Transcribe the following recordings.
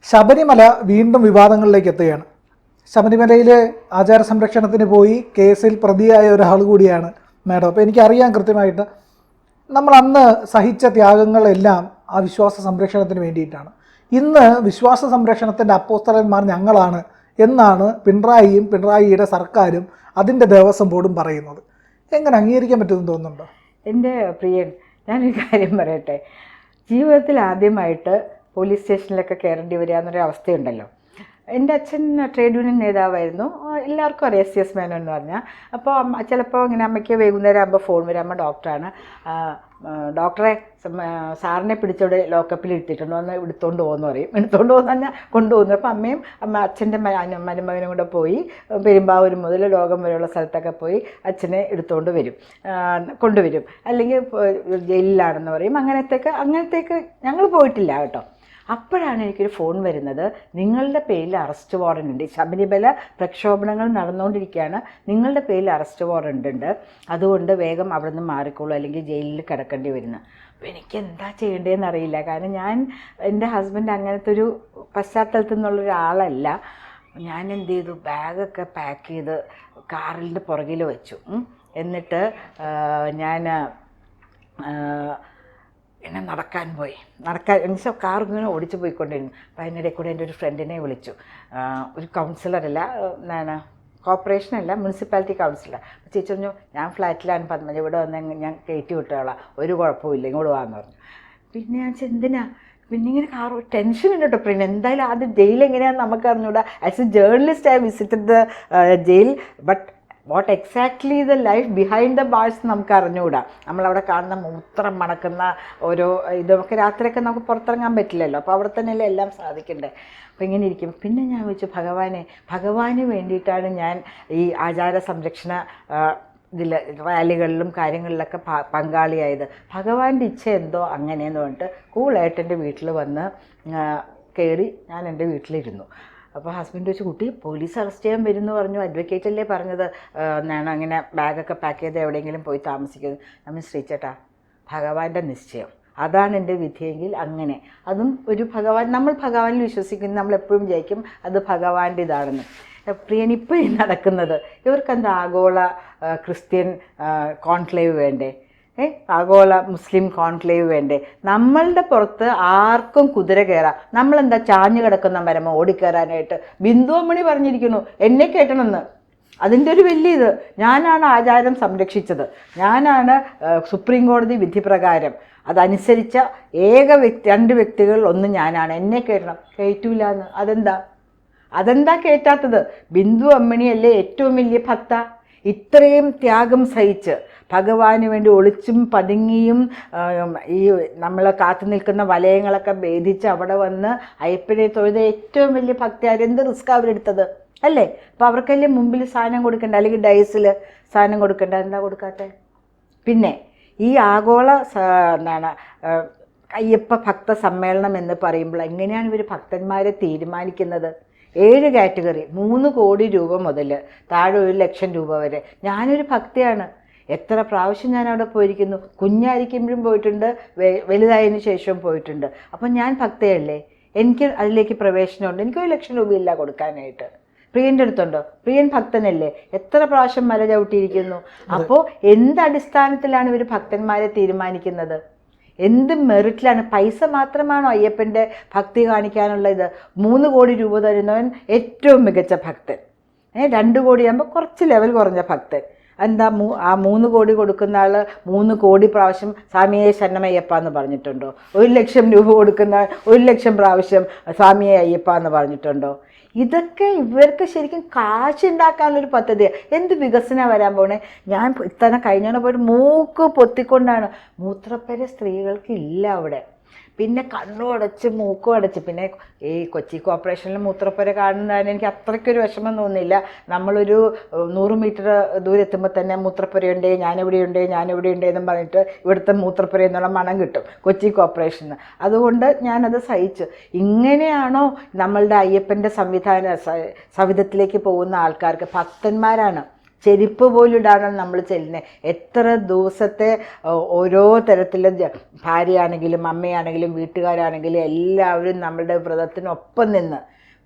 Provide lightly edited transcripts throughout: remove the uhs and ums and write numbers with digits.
ശബരിമല വീണ്ടും വിവാദങ്ങളിലേക്ക് എത്തുകയാണ്. ശബരിമലയിലെ ആചാര സംരക്ഷണത്തിന് പോയി കേസിൽ പ്രതിയായ ഒരാൾ കൂടിയാണ് മാഡം. അപ്പോൾ എനിക്കറിയാം കൃത്യമായിട്ട് നമ്മൾ അന്ന് സഹിച്ച ത്യാഗങ്ങളെല്ലാം ആ വിശ്വാസ സംരക്ഷണത്തിന് വേണ്ടിയിട്ടാണ്. ഇന്ന് വിശ്വാസ സംരക്ഷണത്തിൻ്റെ അപ്പോസ്തലന്മാർ ഞങ്ങളാണ് എന്നാണ് പിണറായിയും പിണറായിയുടെ സർക്കാരും അതിൻ്റെ ദേവസ്വം ബോർഡും പറയുന്നത്. എങ്ങനെ അംഗീകരിക്കാൻ പറ്റുമെന്ന് തോന്നുന്നുണ്ടോ? എൻ്റെ പ്രിയൻ, ഞാനൊരു കാര്യം പറയട്ടെ. ജീവിതത്തിൽ ആദ്യമായിട്ട് പോലീസ് സ്റ്റേഷനിലൊക്കെ കയറേണ്ടി വരിക എന്നൊരു അവസ്ഥയുണ്ടല്ലോ. എൻ്റെ അച്ഛൻ ട്രേഡ് യൂണിയൻ നേതാവായിരുന്നു. എല്ലാവർക്കും അറിയാം CS മേനോൻ എന്ന് പറഞ്ഞാൽ. അപ്പോൾ ചിലപ്പോൾ ഇങ്ങനെ അമ്മയ്ക്ക് വൈകുന്നേരം ആകുമ്പോൾ ഫോൺ വരും, അമ്മ ഡോക്ടറാണ്, ഡോക്ടറെ സാറിനെ പിടിച്ചോടെ ലോക്കപ്പിൽ ഇരുത്തിയിട്ടുണ്ട്, ഒന്ന് എടുത്തുകൊണ്ട് പോകുമെന്ന് പറയും. എടുത്തുകൊണ്ട് പോകുന്ന പറഞ്ഞാൽ കൊണ്ടുപോകുന്നു. അപ്പോൾ അച്ഛൻ്റെ മരുമകനും കൂടെ പോയി പെരുമ്പാവൂർ മുതൽ ലോകം വരെയുള്ള സ്ഥലത്തൊക്കെ പോയി അച്ഛനെ എടുത്തുകൊണ്ട് വരും, കൊണ്ടുവരും. അല്ലെങ്കിൽ ജയിലിലാണെന്ന് പറയും. അങ്ങനത്തേക്ക് ഞങ്ങൾ പോയിട്ടില്ല കേട്ടോ. അപ്പോഴാണ് എനിക്കൊരു ഫോൺ വരുന്നത്, നിങ്ങളുടെ പേരിൽ അറസ്റ്റ് വാറൻ്റ് ഉണ്ട്, ശബരിമല പ്രക്ഷോഭണങ്ങൾ നടന്നുകൊണ്ടിരിക്കുകയാണ്, നിങ്ങളുടെ പേരിൽ അറസ്റ്റ് വാറൻ്റ് ഉണ്ട്, അതുകൊണ്ട് വേഗം അവിടെ നിന്ന് മാറിക്കോളൂ അല്ലെങ്കിൽ ജയിലിൽ കിടക്കേണ്ടി വരുന്നത്. അപ്പോൾ എനിക്ക് എന്താ ചെയ്യേണ്ടതെന്ന് അറിയില്ല. കാരണം എൻ്റെ ഹസ്ബൻഡ് അങ്ങനത്തെ ഒരു പശ്ചാത്തലത്തിൽ നിന്നുള്ളൊരാളല്ല. ഞാൻ എന്ത് ചെയ്തു, ബാഗൊക്കെ പാക്ക് ചെയ്ത് കാറിൻ്റെ പുറകിൽ വെച്ചു. എന്നിട്ട് ഞാൻ എന്നെ നടക്കാൻ എന്നുവെച്ചാൽ കാർ ഇങ്ങനെ ഓടിച്ചു പോയിക്കൊണ്ടിരുന്നു. അപ്പോൾ അതിനിടയിൽ കൂടെ എൻ്റെ ഒരു ഫ്രണ്ടിനെ വിളിച്ചു. ഒരു കൗൺസിലറല്ല, എന്താണ് കോർപ്പറേഷനല്ല, മുനിസിപ്പാലിറ്റി കൗൺസിലർ. ചേച്ചി പറഞ്ഞു, ഞാൻ ഫ്ലാറ്റിലാണ് പത്മജ, ഇവിടെ വന്ന് ഞാൻ കയറ്റി വിട്ടോളാം, ഒരു കുഴപ്പമില്ല, ഇങ്ങോട്ട് പോകാമെന്ന് പറഞ്ഞു. പിന്നെ ഞാൻ എന്തിനാ പിന്നെ ഇങ്ങനെ കാർ ടെൻഷൻ ഉണ്ട് കേട്ടോ. പിന്നെ എന്തായാലും ആദ്യം ജയിൽ എങ്ങനെയാണെന്ന് നമുക്ക് അറിഞ്ഞൂടാ. As A journalist I visited the jail, but what exactly the life behind the bars നമുക്ക് അറിഞ്ഞുകൂടാ. നമ്മളവിടെ കാണുന്ന മൂത്രം മണക്കുന്ന ഓരോ ഇതൊക്കെ രാത്രിയൊക്കെ നമുക്ക് പുറത്തിറങ്ങാൻ പറ്റില്ലല്ലോ. അപ്പോൾ അവിടെ തന്നെയല്ലേ എല്ലാം സാധിക്കണ്ടേ. അപ്പോൾ ഇങ്ങനെ ഇരിക്കും. പിന്നെ ഞാൻ വെച്ചു, ഭഗവാന് വേണ്ടിയിട്ടാണ് ഞാൻ ഈ ആചാര സംരക്ഷണ ഇതിൽ റാലികളിലും കാര്യങ്ങളിലൊക്കെ പങ്കാളിയായത്. ഭഗവാന്റെ ഇച്ഛ എന്തോ അങ്ങനെയെന്ന് പറഞ്ഞിട്ട് കൂളായിട്ട് എൻ്റെ വീട്ടിൽ വന്ന് കയറി ഞാൻ എൻ്റെ വീട്ടിലിരുന്നു. അപ്പോൾ ഹസ്ബൻഡ് വെച്ച്, കുട്ടി പോലീസ് അറസ്റ്റ് ചെയ്യാൻ വരുമെന്ന് പറഞ്ഞു, അഡ്വക്കേറ്റ് അല്ലേ പറഞ്ഞത്, ഞാൻ അങ്ങനെ ബാഗൊക്കെ പാക്ക് ചെയ്ത് എവിടെയെങ്കിലും പോയി താമസിക്കുന്നത്. നമ്മൾ ശ്രീചേട്ടാ, ഭഗവാന്റെ നിശ്ചയം അതാണ് എൻ്റെ വിധിയെങ്കിൽ അങ്ങനെ. അതും ഒരു നമ്മൾ ഭഗവാനിൽ വിശ്വസിക്കുന്നു, നമ്മളെപ്പോഴും വിചാരിക്കും അത് ഭഗവാന്റെ ഇതാണെന്ന്. പ്രിയനിപ്പോൾ നടക്കുന്നത് ഇവർക്കെന്താ ആഗോള ക്രിസ്ത്യൻ കോൺക്ലേവ് വേണ്ടേ, ആഗോള മുസ്ലിം കോൺക്ലേവ് വേണ്ടേ? നമ്മളുടെ പുറത്ത് ആർക്കും കുതിര കയറാം. നമ്മളെന്താ ചാഞ്ഞു കിടക്കുന്ന മരമോ ഓടിക്കയറാനായിട്ട്? ബിന്ദു അമ്മണി പറഞ്ഞിരിക്കുന്നു, എന്നെ കേട്ടണമെന്ന്. അതിൻ്റെ ഒരു വലിയ ഇത്, ഞാനാണ് ആചാരം സംരക്ഷിച്ചത്, ഞാനാണ് സുപ്രീം കോടതി വിധി പ്രകാരം അതനുസരിച്ച രണ്ട് വ്യക്തികൾ ഒന്ന് ഞാനാണ്, എന്നെ കേട്ടണം. കേറ്റൂല എന്ന്. അതെന്താ കേറ്റാത്തത്? ബിന്ദു അമ്മണിയല്ലേ ഏറ്റവും വലിയ ഭക്ത? ഇത്രയും ത്യാഗം സഹിച്ച് ഭഗവാന് വേണ്ടി ഒളിച്ചും പതുങ്ങിയും ഈ നമ്മൾ കാത്തു നിൽക്കുന്ന വലയങ്ങളൊക്കെ ഭേദിച്ച് അവിടെ വന്ന് അയ്യപ്പനെ തൊഴുത ഏറ്റവും വലിയ ഭക്തിയാർ. എന്ത് റിസ്ക് അവരെടുത്തത് അല്ലേ? അപ്പോൾ അവർക്കല്ലേ മുമ്പിൽ സാധനം കൊടുക്കണ്ട, അല്ലെങ്കിൽ ഡയസിൽ സാധനം കൊടുക്കണ്ട. എന്താ കൊടുക്കാത്തെ? പിന്നെ ഈ ആഗോള അയ്യപ്പ ഭക്ത സമ്മേളനം എന്ന് പറയുമ്പോൾ എങ്ങനെയാണ് ഇവർ ഭക്തന്മാരെ തീരുമാനിക്കുന്നത്? 7 കാറ്റഗറി, 3 കോടി രൂപ മുതൽ താഴെ 1 ലക്ഷം രൂപ വരെ. ഞാനൊരു ഭക്തയാണ്. എത്ര പ്രാവശ്യം ഞാൻ അവിടെ പോയിരിക്കുന്നു. കുഞ്ഞായിരിക്കുമ്പോഴും പോയിട്ടുണ്ട്, വലുതായതിനു ശേഷവും പോയിട്ടുണ്ട്. അപ്പം ഞാൻ ഭക്തയല്ലേ, എനിക്ക് അതിലേക്ക് പ്രവേശനമുണ്ട്. എനിക്ക് 1 ലക്ഷം രൂപയില്ല കൊടുക്കാനായിട്ട്. പ്രിയൻ്റെ അടുത്തുണ്ടോ? പ്രിയൻ ഭക്തനല്ലേ, എത്ര പ്രാവശ്യം മല ചവിട്ടിയിരിക്കുന്നു. അപ്പോൾ എന്തടിസ്ഥാനത്തിലാണ് ഇവർ ഭക്തന്മാരെ തീരുമാനിക്കുന്നത്? എന്ത് മെറിറ്റിലാണ്? പൈസ മാത്രമാണോ അയ്യപ്പൻ്റെ ഭക്തി കാണിക്കാനുള്ള ഇത്? 3 കോടി രൂപ തരുന്നവൻ ഏറ്റവും മികച്ച ഭക്തൻ, 2 കോടിയാകുമ്പോൾ കുറച്ച് ലെവൽ കുറഞ്ഞ ഭക്തൻ. എന്താ ആ 3 കോടി കൊടുക്കുന്ന ആൾ 3 കോടി പ്രാവശ്യം സ്വാമിയെ ശരണമയ്യപ്പ എന്ന് പറഞ്ഞിട്ടുണ്ടോ? 1 ലക്ഷം രൂപ കൊടുക്കുന്ന 1 ലക്ഷം പ്രാവശ്യം സ്വാമിയെ അയ്യപ്പ എന്ന് പറഞ്ഞിട്ടുണ്ടോ? ഇതൊക്കെ ഇവർക്ക് ശരിക്കും കാശുണ്ടാക്കാനുള്ളൊരു പദ്ധതിയാണ്. എന്ത് വികസനം വരാൻ പോണേ? ഞാൻ ഇത്തവണ കഴിഞ്ഞോടെ പോയിട്ട് മൂക്ക് പൊത്തിക്കൊണ്ടാണ്. മൂത്രപ്പര സ്ത്രീകൾക്ക് ഇല്ല അവിടെ. പിന്നെ കണ്ണും അടച്ച് മൂക്കും അടച്ച്. പിന്നെ ഈ കൊച്ചി കോർപ്പറേഷനിൽ മൂത്രപ്പുര കാണുന്നതിന് എനിക്ക് അത്രയ്ക്കൊരു വിഷമം തോന്നിയില്ല. നമ്മളൊരു 100 മീറ്റർ ദൂരെ എത്തുമ്പോൾ തന്നെ മൂത്രപ്പുരയുണ്ട്, ഞാനിവിടെയുണ്ട് എന്നും പറഞ്ഞിട്ട് ഇവിടുത്തെ മൂത്രപ്പുര എന്നുള്ള മണം കിട്ടും കൊച്ചി കോർപ്പറേഷന്. അതുകൊണ്ട് ഞാനത് സഹിച്ചു. ഇങ്ങനെയാണോ നമ്മളുടെ അയ്യപ്പൻ്റെ സവിധത്തിലേക്ക് പോകുന്ന ആൾക്കാർക്ക്? ഭക്തന്മാരാണ്, ചെരുപ്പ് പോലും ഇടാനാണ് നമ്മൾ ചെല്ലുന്നത്. എത്ര ദിവസത്തെ ഓരോ തരത്തിലും ഭാര്യയാണെങ്കിലും അമ്മയാണെങ്കിലും വീട്ടുകാരാണെങ്കിലും എല്ലാവരും നമ്മളുടെ വ്രതത്തിനൊപ്പം നിന്ന്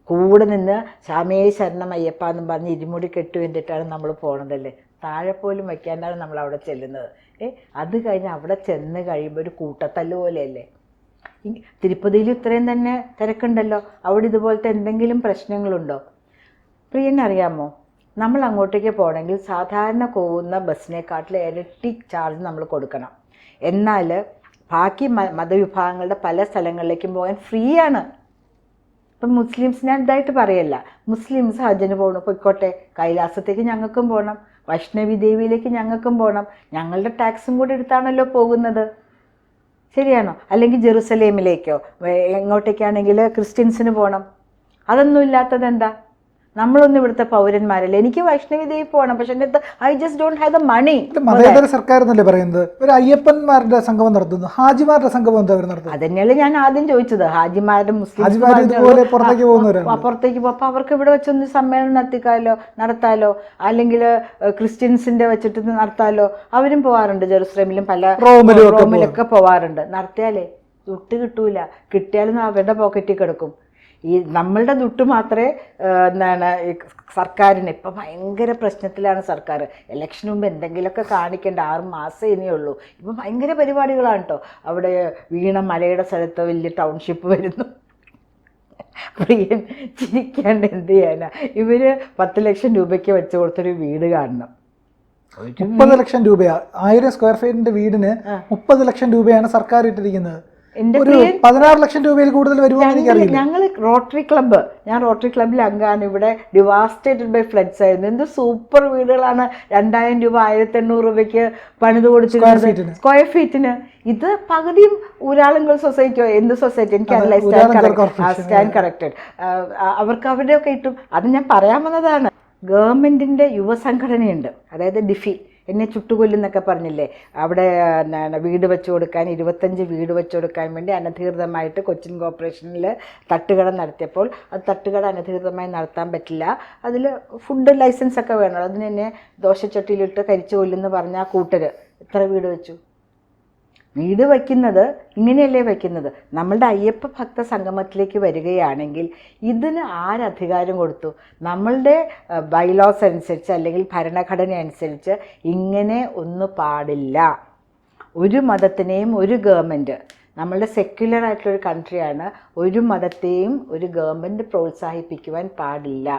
കൂടെ നിന്ന് ശാമേ ശരണം അയ്യപ്പ എന്നും പറഞ്ഞ് ഇരുമുടി കെട്ടു വേണ്ടിയിട്ടാണ് നമ്മൾ പോണതല്ലേ. താഴെ പോലും വയ്ക്കാണ്ടാണ് നമ്മൾ അവിടെ ചെല്ലുന്നത്. അത് കഴിഞ്ഞ് അവിടെ ചെന്ന് കഴിയുമ്പോൾ ഒരു കൂട്ടത്തല്ല് പോലെയല്ലേ. തിരുപ്പതിയിൽ ഇത്രയും തന്നെ തിരക്കുണ്ടല്ലോ, അവിടെ ഇതുപോലത്തെ എന്തെങ്കിലും പ്രശ്നങ്ങളുണ്ടോ? പ്രിയനറിയാമോ, നമ്മൾ അങ്ങോട്ടേക്ക് പോകണമെങ്കിൽ സാധാരണ പോകുന്ന ബസ്സിനെക്കാട്ടിൽ ഇരട്ടി ചാർജ് നമ്മൾ കൊടുക്കണം. എന്നാൽ ബാക്കി മതവിഭാഗങ്ങളുടെ പല സ്ഥലങ്ങളിലേക്കും പോകാൻ ഫ്രീ ആണ്. ഇപ്പം മുസ്ലിംസ്, ഞാൻ ഇതായിട്ട് പറയല്ല, മുസ്ലിംസ് ഹജ്ജിന് പോകണം, പൊയ്ക്കോട്ടെ. കൈലാസത്തേക്ക് ഞങ്ങൾക്കും പോകണം, വൈഷ്ണവി ദേവിയിലേക്ക് ഞങ്ങൾക്കും പോകണം. ഞങ്ങളുടെ ടാക്സും കൂടി എടുത്താണല്ലോ പോകുന്നത്, ശരിയാണോ? അല്ലെങ്കിൽ ജെറുസലേമിലേക്കോ എങ്ങോട്ടേക്കാണെങ്കിൽ ക്രിസ്ത്യൻസിന് പോകണം. അതൊന്നും ഇല്ലാത്തത് എന്താ? നമ്മളൊന്നും ഇവിടുത്തെ പൗരന്മാരല്ലേ. എനിക്ക് വൈഷ്ണവി ദേവി പോകണം, പക്ഷെ എൻ്റെ I just don't have the money. മതേതര സർക്കാർ എന്നല്ലേ പറയുന്നത്. ഒരു അയ്യപ്പന്മാരുടെ സംഗമം നടത്തുന്നു, ഹാജിമാരുടെ സംഗമം എന്താ അവർ നടത്തുന്നത്? അതന്നെയല്ലേ ഞാൻ ആദ്യം ചോദിച്ചത്. ഹാജിമാരും മുസ്ലിം പുറത്തേക്ക് പോകുന്നവരാണ്. പുറത്തേക്ക് പോകും. അപ്പോൾ അവർക്ക് ഇവിടെ വെച്ചൊന്ന് സമ്മേളനം നടത്താലോ, അല്ലെങ്കിൽ ക്രിസ്ത്യൻസിന്റെ വെച്ചിട്ട് നടത്താലോ. അവരും പോവാറുണ്ട്, ജെറുസലേമിലും പല റോമിലൊക്കെ പോവാറുണ്ട്. നടത്തിയാലേ ദുട്ട് കിട്ടൂല, കിട്ടിയാലും അവരുടെ പോക്കറ്റിൽ കിടക്കും. ഈ നമ്മളുടെ ദുട്ട് മാത്രമേ സർക്കാരിന് ഇപ്പം ഭയങ്കര പ്രശ്നത്തിലാണ് സർക്കാർ. ഇലക്ഷന് മുമ്പ് എന്തെങ്കിലുമൊക്കെ കാണിക്കേണ്ട, 6 മാസം ഇനിയുള്ളൂ. ഇപ്പം ഭയങ്കര പരിപാടികളാണ് കേട്ടോ. അവിടെ വീണ മലയുടെ സ്ഥലത്ത് വലിയ ടൗൺഷിപ്പ് വരുന്നു. പ്രിയൻ ചിരിക്കാണ്ട് എന്ത് ചെയ്യാനാ? ഇവർ 10 ലക്ഷം രൂപയ്ക്ക് വെച്ച് കൊടുത്തൊരു വീട് കാണണം. 30 ലക്ഷം രൂപയാ. 1000 സ്ക്വയർ ഫീറ്റിന്റെ വീടിന് 30 ലക്ഷം രൂപയാണ് സർക്കാർ ഇട്ടിരിക്കുന്നത്. ഒരു 16 ലക്ഷം രൂപയിൽ കൂടുതൽ വരുമെന്ന് എനിക്കറിയില്ല. ഞാൻ റോട്ടറി ക്ലബ്ബിൽ അംഗമാണ്. ഇവിടെ ഡിവാസ്റ്റേറ്റഡ് ബൈ ഫ്ലഡ്സ് ആയിരുന്നു. എന്ത് സൂപ്പർ വീടുകളാണ് 2000 രൂപ 1800 രൂപയ്ക്ക് പണിത് കൊടുത്തിരുന്നത് സ്ക്വയർ ഫീറ്റിന്. ഇത് പകുതിയും ഊരാളുങ്കൽ സൊസൈറ്റിയോ എന്ത് സൊസൈറ്റി എനിക്കറിയില്ല, സ്റ്റാൻഡ് കറക്റ്റഡ്, അവർക്ക് അവരുടെയൊക്കെ ഇട്ടും. അത് ഞാൻ പറയാൻ വന്നതാണ്. ഗവൺമെൻറ്റിൻ്റെ യുവസംഘടനയുണ്ട്, അതായത് ഡിഫി, എന്നെ ചുട്ടുകൊല്ലുന്നൊക്കെ പറഞ്ഞില്ലേ. അവിടെ വീട് വെച്ച് കൊടുക്കാൻ 25 വീട് വെച്ച് കൊടുക്കാൻ വേണ്ടി അനധികൃതമായിട്ട് കൊച്ചിൻ കോർപ്പറേഷനിൽ തട്ടുകട നടത്തിയപ്പോൾ അത് തട്ടുകട അനധികൃതമായി നടത്താൻ പറ്റില്ല, അതിൽ ഫുഡ് ലൈസൻസ് ഒക്കെ വേണം. അതിന് എന്നെ ദോശച്ചട്ടിയിലിട്ട് കരിച്ചു കൊല്ലുമെന്ന് പറഞ്ഞ ആ കൂട്ടർ എത്ര വീട് വെച്ചു? വീട് വയ്ക്കുന്നത് ഇങ്ങനെയല്ലേ വയ്ക്കുന്നത്? നമ്മളുടെ അയ്യപ്പ ഭക്ത സംഗമത്തിലേക്ക് വരികയാണെങ്കിൽ ഇതിന് ആരധികാരം കൊടുത്തു? നമ്മളുടെ ബൈലോസ് അനുസരിച്ച് അല്ലെങ്കിൽ ഭരണഘടന അനുസരിച്ച് ഇങ്ങനെ ഒന്നും പാടില്ല. ഒരു മതത്തിനെയും ഒരു ഗവൺമെൻറ്, നമ്മളുടെ സെക്യുലർ ആയിട്ടുള്ളൊരു കൺട്രിയാണ്, ഒരു മതത്തെയും ഒരു ഗവൺമെൻറ് പ്രോത്സാഹിപ്പിക്കുവാൻ പാടില്ല.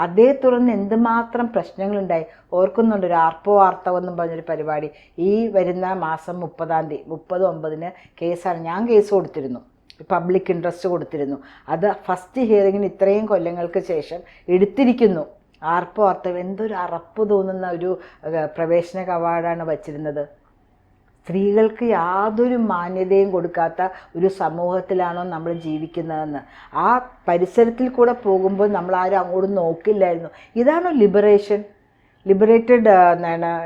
അതേ തുടർന്ന് എന്തുമാത്രം പ്രശ്നങ്ങളുണ്ടായി ഓർക്കുന്നുണ്ട്. ഒരു ആർത്തവെന്നും പറഞ്ഞൊരു പരിപാടി ഈ വരുന്ന മാസം 30/9 കേസാണ്. ഞാൻ കേസ് കൊടുത്തിരുന്നു, പബ്ലിക് ഇൻട്രസ്റ്റ് കൊടുത്തിരുന്നു. അത് ഫസ്റ്റ് ഹിയറിങ്ങിന് ഇത്രയും കൊല്ലങ്ങൾക്ക് ശേഷം എടുത്തിരിക്കുന്നു. ആർത്തവം എന്തൊരു അറപ്പ് തോന്നുന്ന ഒരു പ്രവേശന കവാടാണ് വച്ചിരുന്നത്. സ്ത്രീകൾക്ക് യാതൊരു മാന്യതയും കൊടുക്കാത്ത ഒരു സമൂഹത്തിലാണോ നമ്മൾ ജീവിക്കുന്നതെന്ന്. ആ പരിസരത്തിൽ കൂടെ പോകുമ്പോൾ നമ്മൾ ആരും അങ്ങോട്ട് നോക്കില്ലായിരുന്നു. ഇതാണോ ലിബറേറ്റഡ്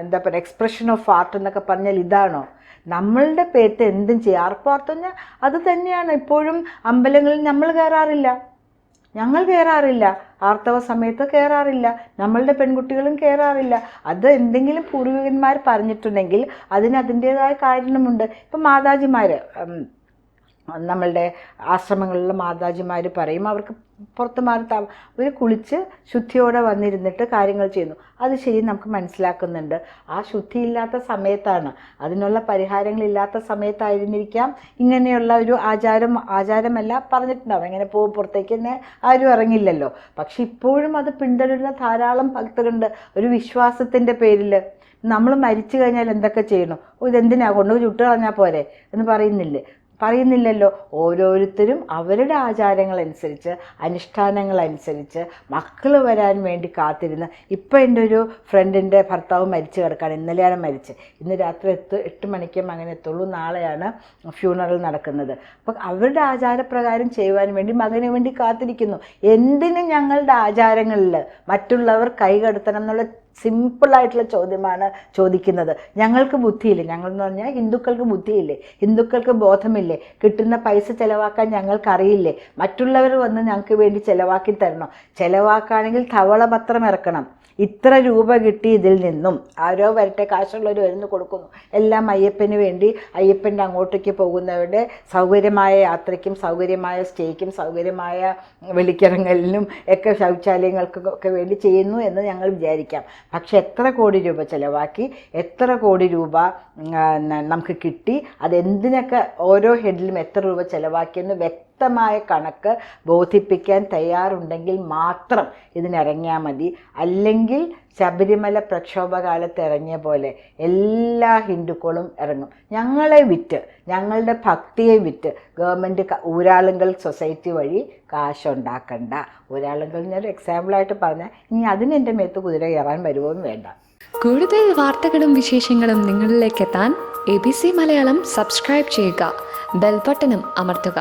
എന്താ പറയുക, എക്സ്പ്രഷൻ ഓഫ് ആർട്ട് എന്നൊക്കെ പറഞ്ഞാൽ ഇതാണോ? നമ്മളുടെ പേത്ത് എന്തും ചെയ്യാം. ആർപ്പാർത്തം അത് തന്നെയാണ്. ഇപ്പോഴും അമ്പലങ്ങളിൽ നമ്മൾ കയറാറില്ല, ആർത്തവ സമയത്ത് കയറാറില്ല, നമ്മളുടെ പെൺകുട്ടികളും കയറാറില്ല. അത് എന്തെങ്കിലും പൂർവികന്മാർ പറഞ്ഞിട്ടുണ്ടെങ്കിൽ അതിന് അതിൻ്റേതായ കാരണമുണ്ട്. ഇപ്പം മാതാജിമാർ, നമ്മളുടെ ആശ്രമങ്ങളിലുള്ള മാതാജിമാർ പറയും അവർക്ക് പുറത്ത് മാറി അവർ കുളിച്ച് ശുദ്ധിയോടെ വന്നിരുന്നിട്ട് കാര്യങ്ങൾ ചെയ്യുന്നു. അത് ശരി, നമുക്ക് മനസ്സിലാക്കുന്നുണ്ട്. ആ ശുദ്ധിയില്ലാത്ത സമയത്താണ്, അതിനുള്ള പരിഹാരങ്ങളില്ലാത്ത സമയത്തായിരുന്നിരിക്കാം ഇങ്ങനെയുള്ള ഒരു ആചാരമല്ല പറഞ്ഞിട്ടുണ്ടാവും. എങ്ങനെ പോകും, പുറത്തേക്ക് തന്നെ ആരും ഇറങ്ങില്ലല്ലോ. പക്ഷെ ഇപ്പോഴും അത് പിന്തുടരുന്ന ധാരാളം ഭക്തരുണ്ട്. ഒരു വിശ്വാസത്തിൻ്റെ പേരിൽ നമ്മൾ മരിച്ചു കഴിഞ്ഞാൽ എന്തൊക്കെ ചെയ്യണം? ഇതെന്തിനാ കൊണ്ടുപോയി ചുട്ട് കളഞ്ഞാൽ പോരെ എന്ന് പറയുന്നില്ലല്ലോ. ഓരോരുത്തരും അവരുടെ ആചാരങ്ങളനുസരിച്ച് അനുഷ്ഠാനങ്ങളനുസരിച്ച് മക്കൾ വരാൻ വേണ്ടി കാത്തിരുന്ന്. ഇപ്പം എൻ്റെ ഒരു ഫ്രണ്ടിൻ്റെ ഭർത്താവ് മരിച്ചു കിടക്കുകയാണ്. ഇന്നലെയാണ് മരിച്ചത്. ഇന്ന് രാത്രി 8 മണിക്കും അങ്ങനെ എത്തുള്ളൂ. നാളെയാണ് ഫ്യൂണറൽ നടക്കുന്നത്. അപ്പം അവരുടെ ആചാരപ്രകാരം ചെയ്യുവാൻ വേണ്ടി മകന് വേണ്ടി കാത്തിരിക്കുന്നു. എന്തിനും ഞങ്ങളുടെ ആചാരങ്ങളിൽ മറ്റുള്ളവർ കൈകടത്തണം എന്നുള്ള സിമ്പിളായിട്ടുള്ള ചോദ്യമാണ് ചോദിക്കുന്നത്. ഞങ്ങൾക്ക് ബുദ്ധിയില്ലേ, ഞങ്ങളെന്ന് പറഞ്ഞാൽ ഹിന്ദുക്കൾക്ക് ബുദ്ധിയില്ലേ, ഹിന്ദുക്കൾക്ക് ബോധമില്ലേ, കിട്ടുന്ന പൈസ ചിലവാക്കാൻ ഞങ്ങൾക്കറിയില്ലേ, മറ്റുള്ളവർ വന്ന് ഞങ്ങൾക്ക് വേണ്ടി ചിലവാക്കി തരണോ? ചിലവാക്കുകയാണെങ്കിൽ ധവളപത്രം ഇറക്കണം, ഇത്ര രൂപ കിട്ടി ഇതിൽ നിന്നും, ആരോ വരട്ടെ, കാശുള്ളവർ വരുന്നു കൊടുക്കുന്നു, എല്ലാം അയ്യപ്പന് വേണ്ടി, അയ്യപ്പൻ്റെ അങ്ങോട്ടേക്ക് പോകുന്നവരുടെ സൗകര്യമായ യാത്രയ്ക്കും സൗകര്യമായ സ്റ്റേക്കും സൗകര്യമായ വെളിക്കിറങ്ങലിനും ഒക്കെ ശൗചാലയങ്ങൾക്കൊക്കെ വേണ്ടി ചെയ്യുന്നു എന്ന് ഞങ്ങൾ വിചാരിക്കാം. പക്ഷെ എത്ര കോടി രൂപ ചിലവാക്കി, എത്ര കോടി രൂപ നമുക്ക് കിട്ടി, അതെന്തിനൊക്കെ ഓരോ ഹെഡിലും എത്ര രൂപ ചിലവാക്കിയെന്ന് വ്യക്തമായ കണക്ക് ബോധിപ്പിക്കാൻ തയ്യാറുണ്ടെങ്കിൽ മാത്രം ഇതിനിറങ്ങിയാൽ മതി. അല്ലെങ്കിൽ ശബരിമല പ്രക്ഷോഭകാലത്ത് ഇറങ്ങിയ പോലെ എല്ലാ ഹിന്ദുക്കളും ഇറങ്ങും. ഞങ്ങളെ വിറ്റ്, ഞങ്ങളുടെ ഭക്തിയെ വിറ്റ് ഗവൺമെൻറ് ഊരാളുങ്കൽ സൊസൈറ്റി വഴി കാശുണ്ടാക്കണ്ട. ഊരാളുങ്കൽ ഞാനൊരു എക്സാമ്പിളായിട്ട് പറഞ്ഞാൽ, ഇനി അതിന് എൻ്റെ മേത്ത് കുതിര കയറാൻ വരുമോന്നും വേണ്ട. കൂടുതൽ വാർത്തകളും വിശേഷങ്ങളും നിങ്ങളിലേക്ക് എത്താൻ ABC മലയാളം സബ്സ്ക്രൈബ് ചെയ്യുക, ബെൽ ബട്ടണും അമർത്തുക.